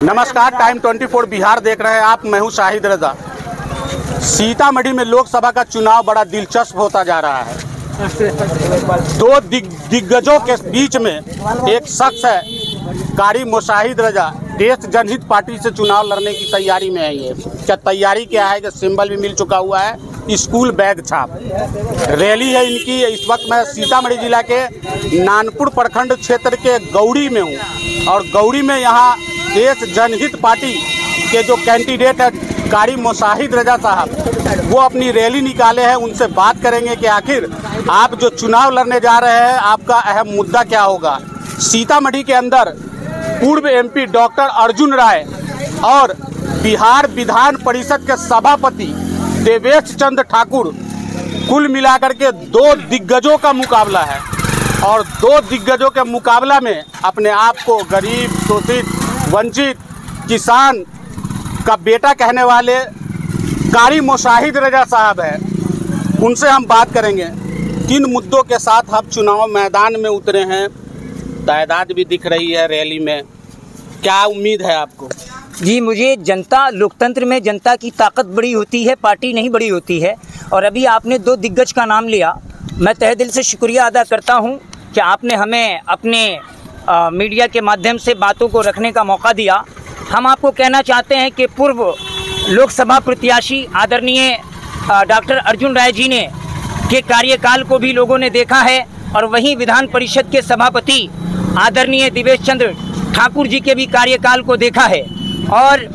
नमस्कार, टाइम 24 बिहार देख रहे हैं आप। मैं हूं शाहिद रजा। सीतामढ़ी में लोकसभा का चुनाव बड़ा दिलचस्प होता जा रहा है। दो दिग्गजों के बीच में एक शख्स है, कारी मुशाहिद रजा, देश जनहित पार्टी से चुनाव लड़ने की तैयारी में है। ये क्या तैयारी क्या है कि सिंबल भी मिल चुका हुआ है, स्कूल बैग छाप रैली है इनकी। इस वक्त मैं सीतामढ़ी जिला के नानपुर प्रखंड क्षेत्र के गौड़ी में हूँ और गौड़ी में यहाँ देश जनहित पार्टी के जो कैंडिडेट है कारी मुशाहिद रजा साहब, वो अपनी रैली निकाले हैं। उनसे बात करेंगे कि आखिर आप जो चुनाव लड़ने जा रहे हैं, आपका अहम मुद्दा क्या होगा। सीतामढ़ी के अंदर पूर्व एमपी डॉक्टर अर्जुन राय और बिहार विधान परिषद के सभापति देवेश चंद्र ठाकुर, कुल मिलाकर के दो दिग्गजों का मुकाबला है। और दो दिग्गजों के मुकाबला में अपने आप को गरीब, शोषित, वंचित किसान का बेटा कहने वाले कारी मुशाहिद रजा साहब हैं। उनसे हम बात करेंगे किन मुद्दों के साथ आप चुनाव मैदान में उतरे हैं। तादाद भी दिख रही है रैली में, क्या उम्मीद है आपको? जी, मुझे जनता, लोकतंत्र में जनता की ताकत बड़ी होती है, पार्टी नहीं बड़ी होती है। और अभी आपने दो दिग्गज का नाम लिया, मैं तहे दिल से शुक्रिया अदा करता हूं कि आपने हमें अपने मीडिया के माध्यम से बातों को रखने का मौका दिया। हम आपको कहना चाहते हैं कि पूर्व लोकसभा प्रत्याशी आदरणीय डॉक्टर अर्जुन राय जी ने के कार्यकाल को भी लोगों ने देखा है और वहीं विधान परिषद के सभापति आदरणीय देवेश चंद्र ठाकुर जी के भी कार्यकाल को देखा है। और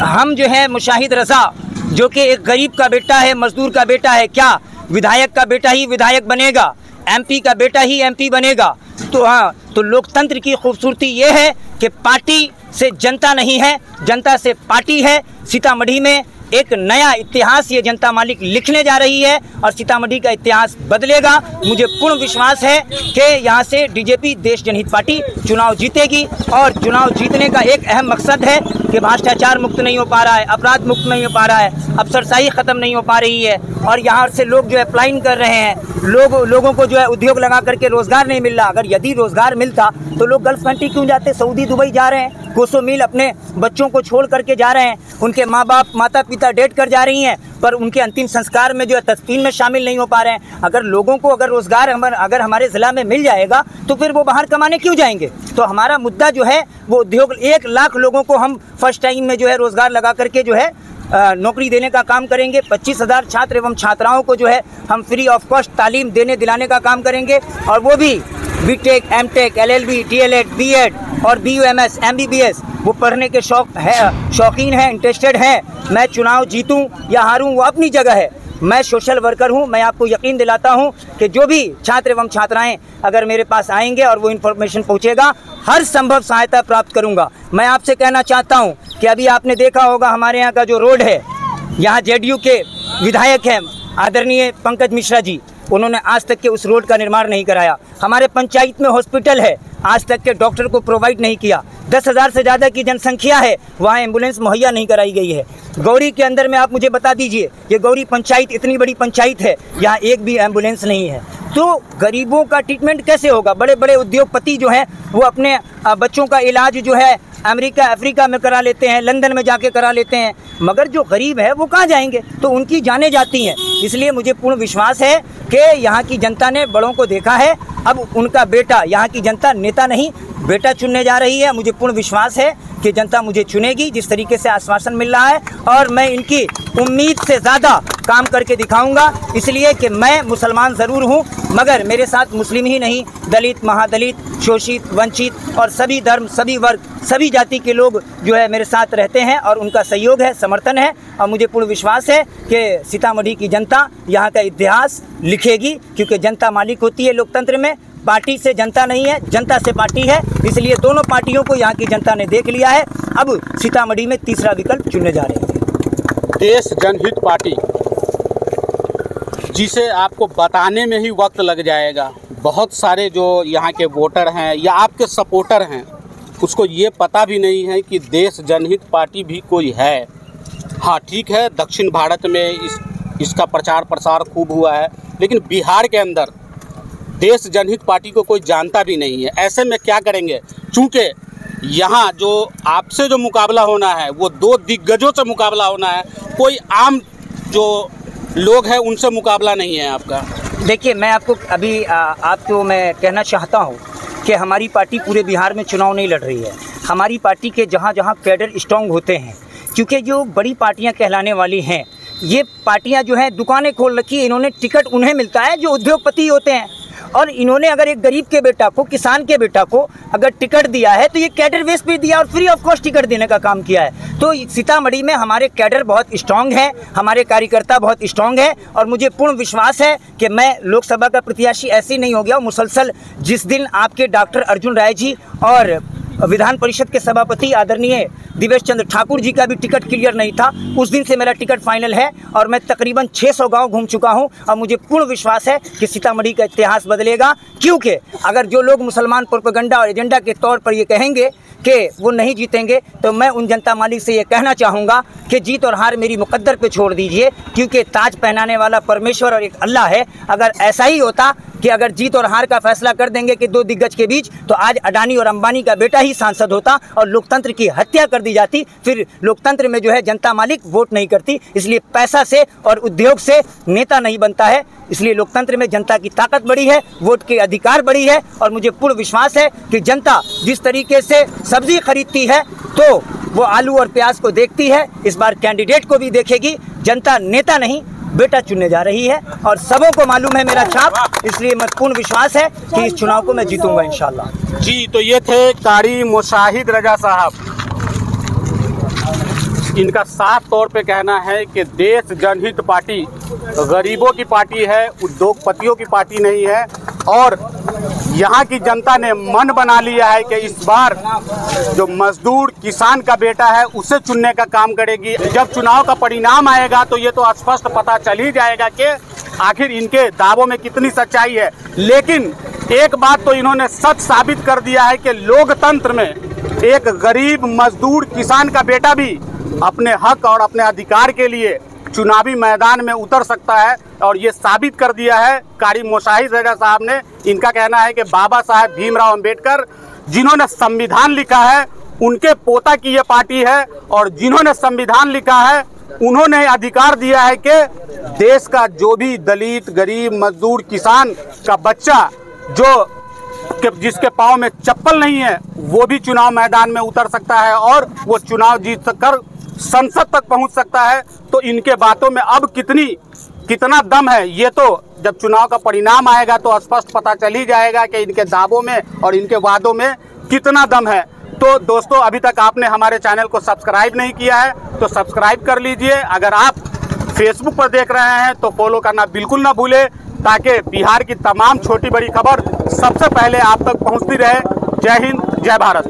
हम जो है मुशाहिद रजा, जो कि एक गरीब का बेटा है, मजदूर का बेटा है, क्या विधायक का बेटा ही विधायक बनेगा, एमपी का बेटा ही एमपी बनेगा? तो हाँ, तो लोकतंत्र की खूबसूरती ये है कि पार्टी से जनता नहीं है, जनता से पार्टी है। सीतामढ़ी में एक नया इतिहास ये जनता मालिक लिखने जा रही है और सीतामढ़ी का इतिहास बदलेगा। मुझे पूर्ण विश्वास है कि यहाँ से बीजेपी देश जनहित पार्टी चुनाव जीतेगी। और चुनाव जीतने का एक अहम मकसद है कि भ्रष्टाचार मुक्त नहीं हो पा रहा है, अपराध मुक्त नहीं हो पा रहा है, अफसरशाही ख़त्म नहीं हो पा रही है और यहाँ से लोग जो है पलायन कर रहे हैं। लोगों को जो है उद्योग लगा करके रोज़गार नहीं मिल रहा। अगर यदि रोज़गार मिलता तो लोग गल्फ कंट्री क्यों जाते? सऊदी, दुबई जा रहे हैं, कोसों मील अपने बच्चों को छोड़ करके जा रहे हैं। उनके माँ बाप, माता पिता डेट कर जा रही हैं, पर उनके अंतिम संस्कार में जो है तदफीन में शामिल नहीं हो पा रहे हैं। अगर लोगों को अगर रोज़गार अगर हमारे ज़िला में मिल जाएगा तो फिर वो बाहर कमाने क्यों जाएंगे? तो हमारा मुद्दा जो है वो उद्योग, 1 लाख लोगों को हम फर्स्ट टाइम में जो है रोज़गार लगा करके जो है नौकरी देने का काम करेंगे। 25,000 छात्र एवं छात्राओं को जो है हम फ्री ऑफ कॉस्ट तालीम दिलाने का काम करेंगे। और वो भी B Tech, M Tech, LLB, D El Ed, B Ed और बीयूएमएस, एमबीबीएस वो पढ़ने के शौकीन हैं, इंटरेस्टेड हैं। मैं चुनाव जीतूं या हारूं वो अपनी जगह है। मैं सोशल वर्कर हूं। मैं आपको यकीन दिलाता हूं कि जो भी छात्र एवं छात्राएं अगर मेरे पास आएंगे और वो इन्फॉर्मेशन पहुंचेगा, हर संभव सहायता प्राप्त करूंगा। मैं आपसे कहना चाहता हूं कि अभी आपने देखा होगा हमारे यहाँ का जो रोड है, यहाँ जेडीयू के विधायक हैं आदरणीय पंकज मिश्रा जी, उन्होंने आज तक के उस रोड का निर्माण नहीं कराया। हमारे पंचायत में हॉस्पिटल है, आज तक के डॉक्टर को प्रोवाइड नहीं किया। 10,000 से ज़्यादा की जनसंख्या है, वहाँ एम्बुलेंस मुहैया नहीं कराई गई है। गौरी के अंदर में आप मुझे बता दीजिए, ये गौरी पंचायत इतनी बड़ी पंचायत है, यहाँ एक भी एम्बुलेंस नहीं है। तो गरीबों का ट्रीटमेंट कैसे होगा? बड़े बड़े उद्योगपति जो हैं वो अपने बच्चों का इलाज जो है अमेरिका, अफ्रीका में करा लेते हैं, लंदन में जाके करा लेते हैं, मगर जो गरीब है वो कहाँ जाएंगे? तो उनकी जानें जाती हैं। इसलिए मुझे पूर्ण विश्वास है कि यहाँ की जनता ने बड़ों को देखा है। अब उनका बेटा, यहाँ की जनता नेता नहीं बेटा चुनने जा रही है। मुझे पूर्ण विश्वास है कि जनता मुझे चुनेगी, जिस तरीके से आश्वासन मिल रहा है, और मैं इनकी उम्मीद से ज़्यादा काम करके दिखाऊंगा। इसलिए कि मैं मुसलमान ज़रूर हूँ, मगर मेरे साथ मुस्लिम ही नहीं, दलित, महादलित, शोषित, वंचित और सभी धर्म, सभी वर्ग, सभी जाति के लोग जो है मेरे साथ रहते हैं और उनका सहयोग है, समर्थन है। और मुझे पूर्ण विश्वास है कि सीतामढ़ी की जनता यहाँ का इतिहास लिखेगी, क्योंकि जनता मालिक होती है लोकतंत्र में। पार्टी से जनता नहीं है, जनता से पार्टी है। इसलिए दोनों पार्टियों को यहाँ की जनता ने देख लिया है। अब सीतामढ़ी में तीसरा विकल्प चुनने जा रहे हैं, देश जनहित पार्टी, जिसे आपको बताने में ही वक्त लग जाएगा। बहुत सारे जो यहाँ के वोटर हैं या आपके सपोर्टर हैं, उसको ये पता भी नहीं है कि देश जनहित पार्टी भी कोई है। हाँ, ठीक है, दक्षिण भारत में इसका प्रचार प्रसार खूब हुआ है, लेकिन बिहार के अंदर देश जनहित पार्टी को कोई जानता भी नहीं है। ऐसे में क्या करेंगे? चूँकि यहाँ जो आपसे जो मुकाबला होना है वो दो दिग्गजों से मुकाबला होना है, कोई आम जो लोग हैं उनसे मुकाबला नहीं है आपका। देखिए, मैं आपको अभी आपको मैं कहना चाहता हूँ कि हमारी पार्टी पूरे बिहार में चुनाव नहीं लड़ रही है। हमारी पार्टी के जहाँ जहाँ कैडर स्ट्रॉन्ग होते हैं, क्योंकि जो बड़ी पार्टियाँ कहलाने वाली हैं, ये पार्टियाँ जो हैं दुकानें खोल रखी है, इन्होंने टिकट उन्हें मिलता है जो उद्योगपति होते हैं, और इन्होंने अगर एक गरीब के बेटा को, किसान के बेटा को अगर टिकट दिया है तो ये कैडर बेस पे दिया और फ्री ऑफ कॉस्ट टिकट देने का काम किया है। तो सीतामढ़ी में हमारे कैडर बहुत स्ट्रांग है, हमारे कार्यकर्ता बहुत स्ट्रांग है, और मुझे पूर्ण विश्वास है कि मैं लोकसभा का प्रत्याशी ऐसे ही नहीं हो गया मुसलसल। जिस दिन आपके डॉक्टर अर्जुन राय जी और विधान परिषद के सभापति आदरणीय दिवेश चंद्र ठाकुर जी का भी टिकट क्लियर नहीं था, उस दिन से मेरा टिकट फाइनल है और मैं तकरीबन 600 गांव घूम चुका हूं, और मुझे पूर्ण विश्वास है कि सीतामढ़ी का इतिहास बदलेगा। क्योंकि अगर जो लोग मुसलमान प्रोपेगेंडा और एजेंडा के तौर पर ये कहेंगे कि वो नहीं जीतेंगे, तो मैं उन जनता मालिक से ये कहना चाहूँगा कि जीत और हार मेरी मुकद्दर पे छोड़ दीजिए, क्योंकि ताज पहनाने वाला परमेश्वर और एक अल्लाह है। अगर ऐसा ही होता कि अगर जीत और हार का फैसला कर देंगे कि दो दिग्गज के बीच, तो आज अडानी और अंबानी का बेटा ही सांसद होता और लोकतंत्र की हत्या कर दी जाती। फिर लोकतंत्र में जो है जनता मालिक वोट नहीं करती, इसलिए पैसा से और उद्योग से नेता नहीं बनता है। इसलिए लोकतंत्र में जनता की ताकत बड़ी है, वोट के अधिकार बड़ी है, और मुझे पूर्ण विश्वास है कि जनता जिस तरीके से सब्जी खरीदती है तो वो आलू और प्याज को देखती है, इस बार कैंडिडेट को भी देखेगी। जनता नेता नहीं बेटा चुनने जा रही है, और सबों को मालूम है मेरा छाप, इसलिए मैं पूर्ण विश्वास है कि इस चुनाव को मैं जीतूंगा इंशाल्लाह। जी, तो ये थे कारी मुशाहिद रजा साहब। इनका साफ तौर पे कहना है कि देश जनहित पार्टी गरीबों की पार्टी है, उद्योगपतियों की पार्टी नहीं है, और यहाँ की जनता ने मन बना लिया है कि इस बार जो मजदूर किसान का बेटा है उसे चुनने का काम करेगी। जब चुनाव का परिणाम आएगा तो ये तो स्पष्ट पता चल ही जाएगा कि आखिर इनके दावों में कितनी सच्चाई है। लेकिन एक बात तो इन्होंने सच साबित कर दिया है कि लोकतंत्र में एक गरीब मजदूर किसान का बेटा भी अपने हक और अपने अधिकार के लिए चुनावी मैदान में उतर सकता है, और ये साबित कर दिया है कारी मुशाहिद रजा साहब ने। इनका कहना है कि बाबा साहेब भीमराव अंबेडकर जिन्होंने संविधान लिखा है उनके पोता की ये पार्टी है, और जिन्होंने संविधान लिखा है उन्होंने अधिकार दिया है कि देश का जो भी दलित, गरीब, मजदूर, किसान का बच्चा जिसके पाँव में चप्पल नहीं है वो भी चुनाव मैदान में उतर सकता है और वो चुनाव जीत कर संसद तक पहुंच सकता है। तो इनके बातों में अब कितना दम है, ये तो जब चुनाव का परिणाम आएगा तो स्पष्ट पता चल ही जाएगा कि इनके दावों में और इनके वादों में कितना दम है। तो दोस्तों, अभी तक आपने हमारे चैनल को सब्सक्राइब नहीं किया है तो सब्सक्राइब कर लीजिए। अगर आप फेसबुक पर देख रहे हैं तो फॉलो करना बिल्कुल ना भूलें, ताकि बिहार की तमाम छोटी बड़ी खबर सबसे पहले आप तक पहुंचती रहे। जय हिंद, जय भारत।